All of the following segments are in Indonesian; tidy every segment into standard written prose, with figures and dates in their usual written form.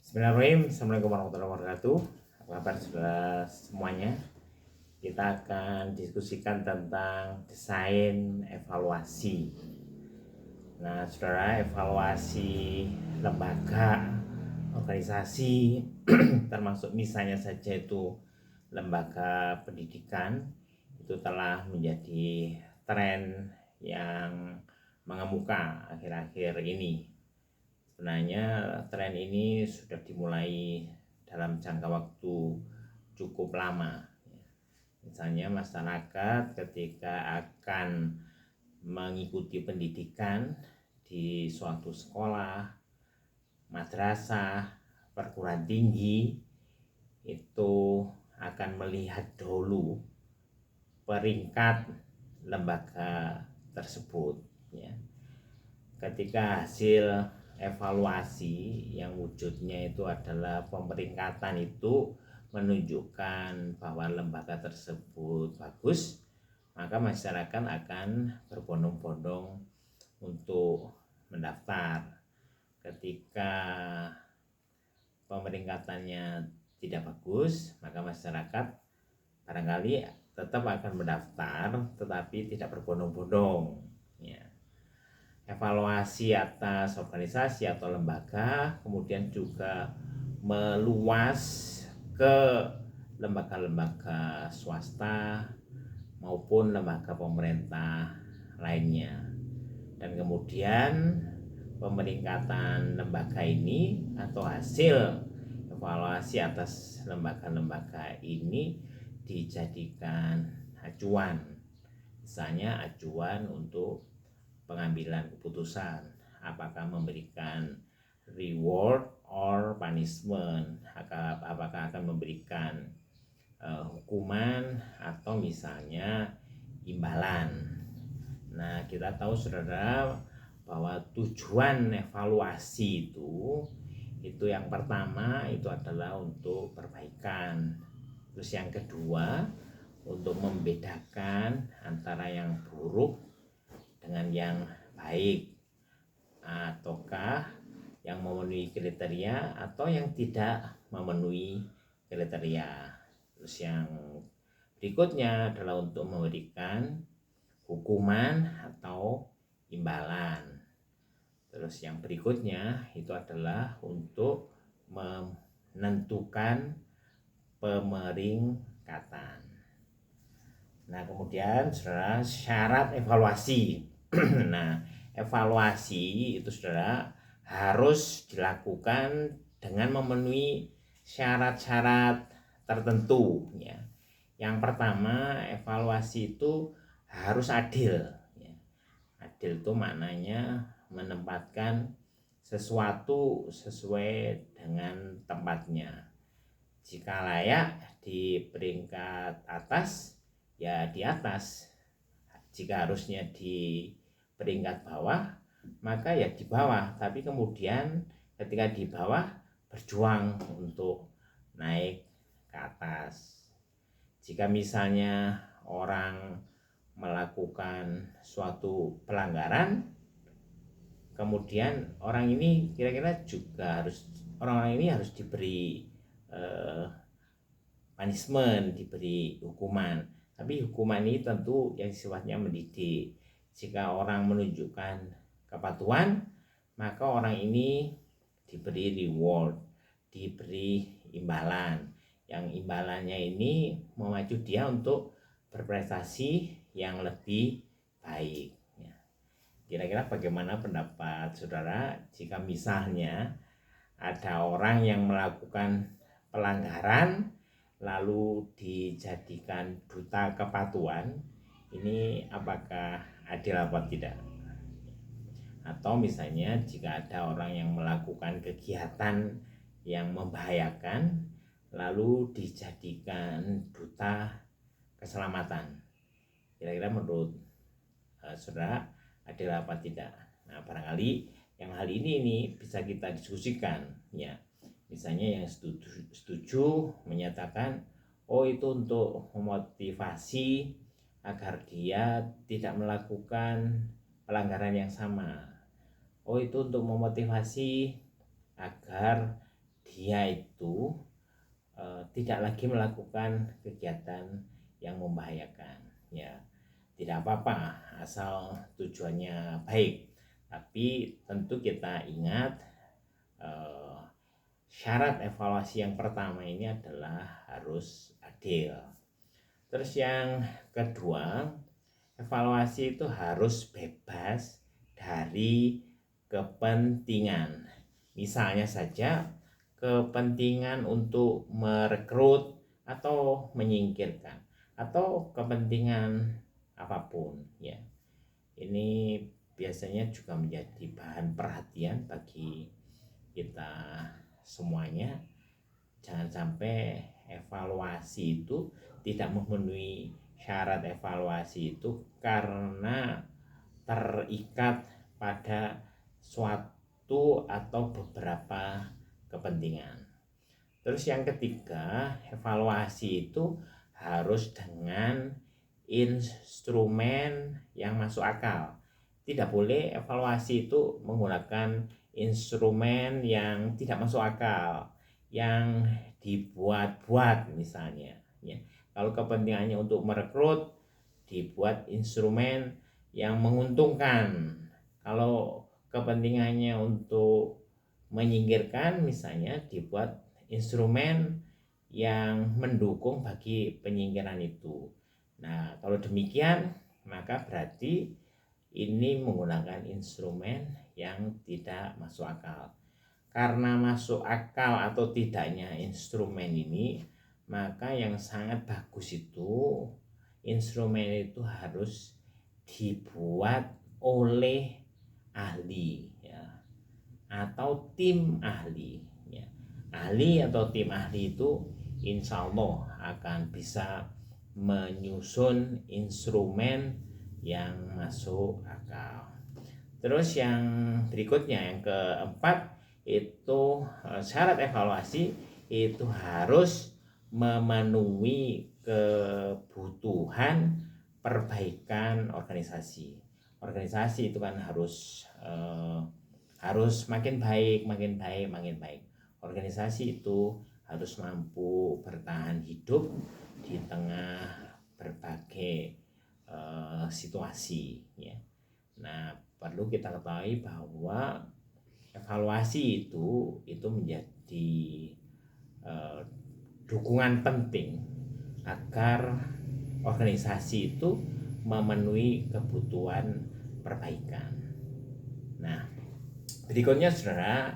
Bismillahirrahmanirrahim. Assalamualaikum warahmatullahi wabarakatuh. Apa kabar saudara semuanya? Kita akan diskusikan tentang desain evaluasi. Nah, saudara, evaluasi lembaga, organisasi, termasuk misalnya saja itu lembaga pendidikan, itu telah menjadi tren yang mengemuka akhir-akhir ini. Sebenarnya tren ini sudah dimulai dalam jangka waktu cukup lama. Misalnya masyarakat ketika akan mengikuti pendidikan di suatu sekolah, madrasah, perguruan tinggi, itu akan melihat dulu peringkat lembaga tersebut, ya. Ketika hasil evaluasi yang wujudnya itu adalah pemeringkatan itu menunjukkan bahwa lembaga tersebut bagus, maka masyarakat akan berbondong-bondong untuk mendaftar. Ketika pemeringkatannya tidak bagus, maka masyarakat barangkali tetap akan mendaftar tetapi tidak berbondong-bondong, ya. Evaluasi atas organisasi atau lembaga kemudian juga meluas ke lembaga-lembaga swasta maupun lembaga pemerintah lainnya. Dan kemudian pemeringkatan lembaga ini atau hasil evaluasi atas lembaga-lembaga ini dijadikan acuan, misalnya acuan untuk pengambilan keputusan apakah memberikan reward or punishment, apakah akan memberikan hukuman atau misalnya imbalan. Nah, kita tahu saudara bahwa tujuan evaluasi itu yang pertama itu adalah untuk perbaikan. Terus yang kedua untuk membedakan antara yang buruk dengan yang baik, ataukah yang memenuhi kriteria atau yang tidak memenuhi kriteria. Terus yang berikutnya adalah untuk memberikan hukuman atau imbalan. Terus yang berikutnya itu adalah untuk menentukan pemeringkatan. Nah, kemudian saudara, syarat evaluasi. Nah, evaluasi itu saudara harus dilakukan dengan memenuhi syarat-syarat tertentu, ya. Yang pertama, evaluasi itu harus adil, ya. Adil itu maknanya menempatkan sesuatu sesuai dengan tempatnya. Jika layak di peringkat atas, ya di atas. Jika harusnya di peringkat bawah, maka ya di bawah. Tapi kemudian ketika di bawah berjuang untuk naik ke atas. Jika misalnya orang melakukan suatu pelanggaran, kemudian orang ini kira-kira juga orang-orang ini harus diberi punishment, diberi hukuman. Tapi hukuman ini tentu yang sifatnya mendidik. Jika orang menunjukkan kepatuhan, maka orang ini diberi reward, diberi imbalan. Yang imbalannya ini memacu dia untuk berprestasi yang lebih baik. Kira-kira bagaimana pendapat saudara jika misalnya ada orang yang melakukan pelanggaran lalu dijadikan duta kepatuhan, ini apakah adil atau tidak? Atau misalnya jika ada orang yang melakukan kegiatan yang membahayakan lalu dijadikan duta keselamatan, kira-kira menurut saudara adil apa tidak? Nah, barangkali yang hal ini bisa kita diskusikan, ya. Misalnya yang setuju menyatakan itu untuk memotivasi agar dia tidak melakukan pelanggaran yang sama. Itu untuk memotivasi agar dia itu tidak lagi melakukan kegiatan yang membahayakan, ya tidak apa-apa asal tujuannya baik. Tapi tentu kita ingat syarat evaluasi yang pertama ini adalah harus adil. Terus yang kedua, evaluasi itu harus bebas dari kepentingan. Misalnya saja kepentingan untuk merekrut atau menyingkirkan, atau kepentingan apapun, ya. Ini biasanya juga menjadi bahan perhatian bagi kita semuanya. Jangan sampai evaluasi itu tidak memenuhi syarat evaluasi itu karena terikat pada suatu atau beberapa kepentingan. Terus yang ketiga, evaluasi itu harus dengan instrumen yang masuk akal. Tidak boleh evaluasi itu menggunakan instrumen yang tidak masuk akal, yang dibuat-buat misalnya, ya. Kalau kepentingannya untuk merekrut, dibuat instrumen yang menguntungkan. Kalau kepentingannya untuk menyingkirkan, misalnya dibuat instrumen yang mendukung bagi penyingkiran itu. Nah, kalau demikian maka berarti ini menggunakan instrumen yang tidak masuk akal. Karena masuk akal atau tidaknya instrumen ini, maka yang sangat bagus itu instrumen itu harus dibuat oleh ahli, ya, atau tim ahli, ya. Ahli atau tim ahli itu insya Allah akan bisa menyusun instrumen yang masuk akal. Terus yang berikutnya, yang keempat, itu syarat evaluasi itu harus memenuhi kebutuhan perbaikan organisasi. Organisasi itu kan harus makin baik. Organisasi itu harus mampu bertahan hidup di tengah berbagai situasi, ya. Nah, perlu kita ketahui bahwa evaluasi itu menjadi dukungan penting agar organisasi itu memenuhi kebutuhan perbaikan. Nah, berikutnya saudara,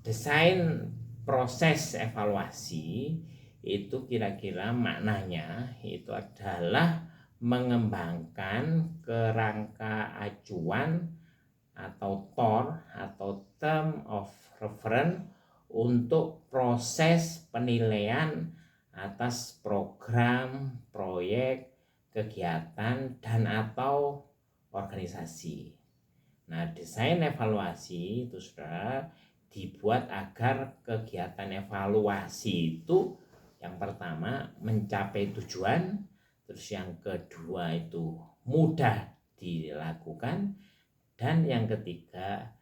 desain proses evaluasi itu kira-kira maknanya itu adalah mengembangkan kerangka acuan atau TOR atau Term of Reference untuk proses penilaian atas program, proyek, kegiatan, dan atau organisasi. Nah, desain evaluasi itu sudah dibuat agar kegiatan evaluasi itu yang pertama mencapai tujuan, terus yang kedua itu mudah dilakukan, dan yang ketiga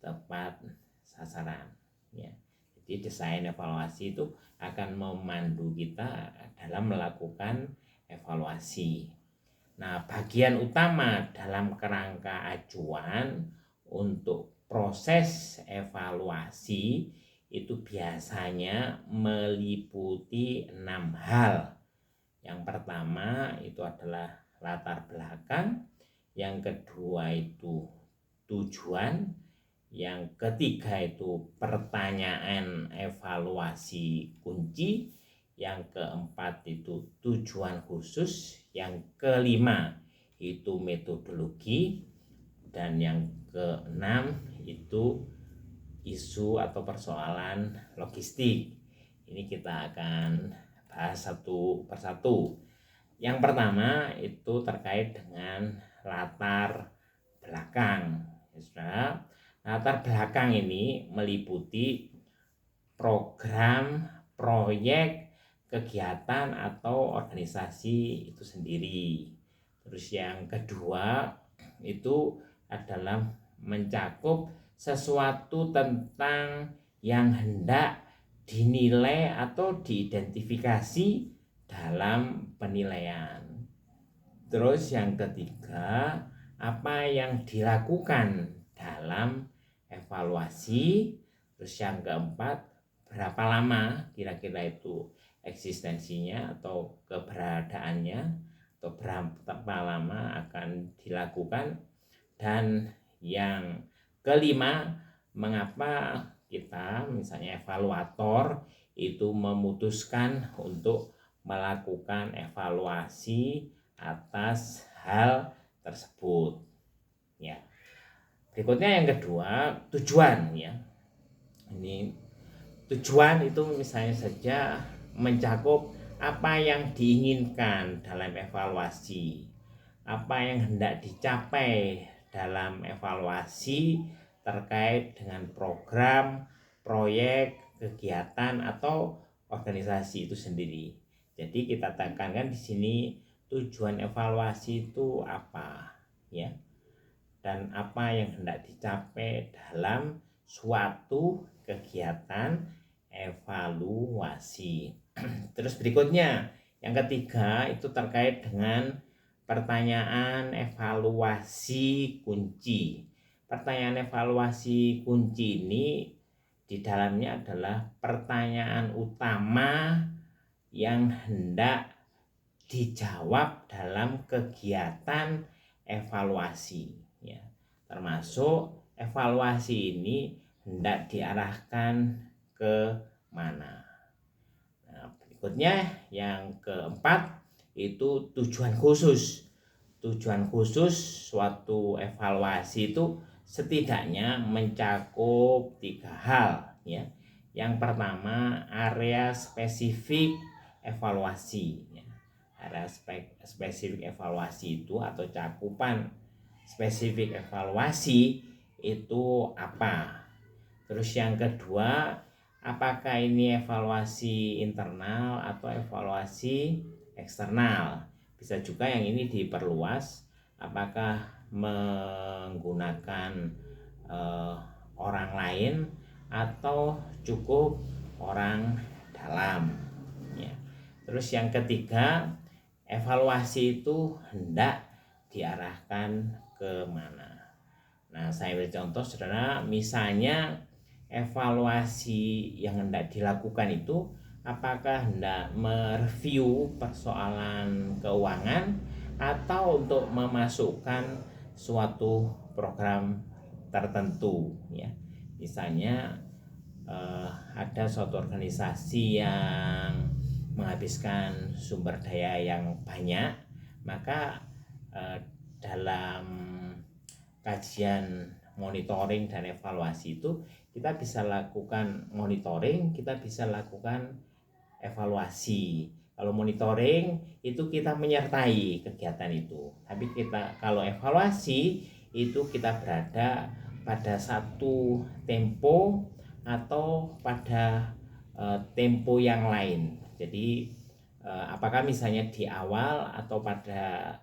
tepat sasaran, ya. Jadi desain evaluasi itu akan memandu kita dalam melakukan evaluasi. Nah, bagian utama dalam kerangka acuan untuk proses evaluasi itu biasanya meliputi 6 hal. Yang pertama itu adalah latar belakang, yang kedua itu tujuan, yang ketiga itu pertanyaan evaluasi kunci, yang keempat itu tujuan khusus, yang kelima itu metodologi, dan yang keenam itu isu atau persoalan logistik. Ini kita akan bahas satu persatu. Yang pertama itu terkait dengan latar belakang. Ya, latar belakang ini meliputi program, proyek, kegiatan atau organisasi itu sendiri. Terus yang kedua itu adalah mencakup sesuatu tentang yang hendak dinilai atau diidentifikasi dalam penilaian. Terus yang ketiga, apa yang dilakukan dalam evaluasi. Terus yang keempat, berapa lama kira-kira itu eksistensinya atau keberadaannya, atau berapa lama akan dilakukan. Dan yang kelima, mengapa kita misalnya evaluator itu memutuskan untuk melakukan evaluasi atas hal tersebut ya. Berikutnya yang kedua, tujuan ya. Ini tujuan itu misalnya saja mencakup apa yang diinginkan dalam evaluasi, apa yang hendak dicapai dalam evaluasi terkait dengan program, proyek, kegiatan atau organisasi itu sendiri. Jadi kita tekankan di sini tujuan evaluasi itu apa ya, dan apa yang hendak dicapai dalam suatu kegiatan evaluasi. Terus berikutnya yang ketiga itu terkait dengan pertanyaan evaluasi kunci. Pertanyaan evaluasi kunci ini di dalamnya adalah pertanyaan utama yang hendak dijawab dalam kegiatan evaluasi ya. Termasuk evaluasi ini hendak diarahkan ke mana. Nah, berikutnya yang keempat itu tujuan khusus. Tujuan khusus suatu evaluasi itu setidaknya mencakup 3 hal ya. Yang pertama, area spesifik evaluasi ya. Area spesifik evaluasi itu atau cakupan spesifik evaluasi itu apa. Terus yang kedua, apakah ini evaluasi internal atau evaluasi eksternal. Bisa juga yang ini diperluas, apakah menggunakan orang lain atau cukup orang dalam ya. Terus yang ketiga, evaluasi itu hendak diarahkan ke mana. Nah, saya beri contoh saudara, misalnya evaluasi yang hendak dilakukan itu apakah hendak mereview persoalan keuangan atau untuk memasukkan suatu program tertentu ya. Misalnya ada suatu organisasi yang menghabiskan sumber daya yang banyak, maka dalam kajian monitoring dan evaluasi itu kita bisa lakukan monitoring, kita bisa lakukan evaluasi. Kalau monitoring itu kita menyertai kegiatan itu, tapi kalau evaluasi itu kita berada pada satu tempo atau pada tempo yang lain. Jadi apakah misalnya di awal atau pada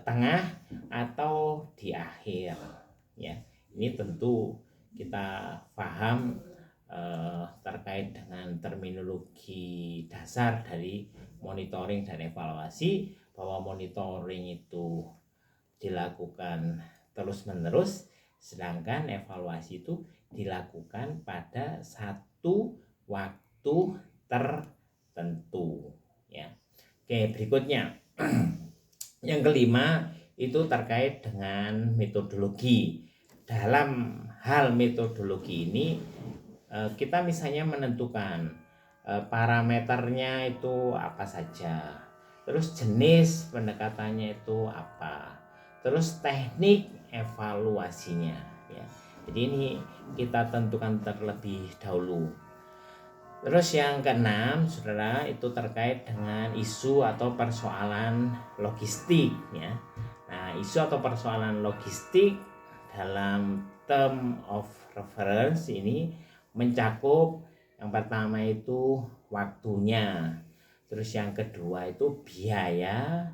tengah atau di akhir ya. Ini tentu kita paham terkait dengan terminologi dasar dari monitoring dan evaluasi, bahwa monitoring itu dilakukan terus-menerus, sedangkan evaluasi itu dilakukan pada satu waktu tertentu ya. Oke, berikutnya yang kelima itu terkait dengan metodologi. Dalam hal metodologi ini kita misalnya menentukan parameternya itu apa saja, terus jenis pendekatannya itu apa, terus teknik evaluasinya ya. Jadi ini kita tentukan terlebih dahulu. Terus yang keenam saudara, itu terkait dengan isu atau persoalan logistik ya. Nah, isu atau persoalan logistik dalam term of reference ini mencakup yang pertama itu waktunya, terus yang kedua itu biaya,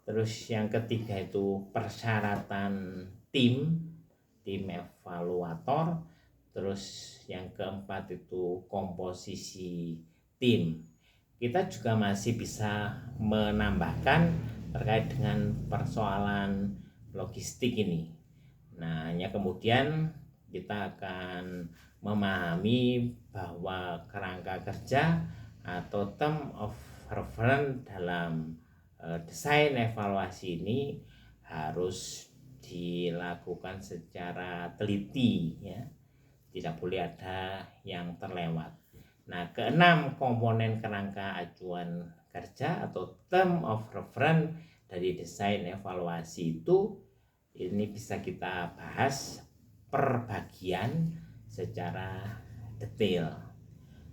terus yang ketiga itu persyaratan tim evaluator, Terus yang keempat itu komposisi tim. Kita juga masih bisa menambahkan terkait dengan persoalan logistik ini. Nah, hanya kemudian kita akan memahami bahwa kerangka kerja atau term of reference dalam desain evaluasi ini harus dilakukan secara teliti ya. Tidak boleh ada yang terlewat. Nah, keenam komponen kerangka acuan kerja atau term of reference dari desain evaluasi itu ini bisa kita bahas per bagian secara detail,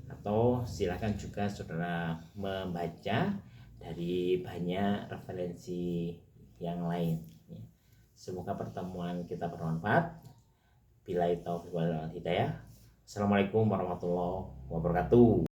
atau silakan juga saudara membaca dari banyak referensi yang lain. Semoga pertemuan kita bermanfaat. Billahi taufiq wal hidayah. Assalamualaikum warahmatullahi wabarakatuh.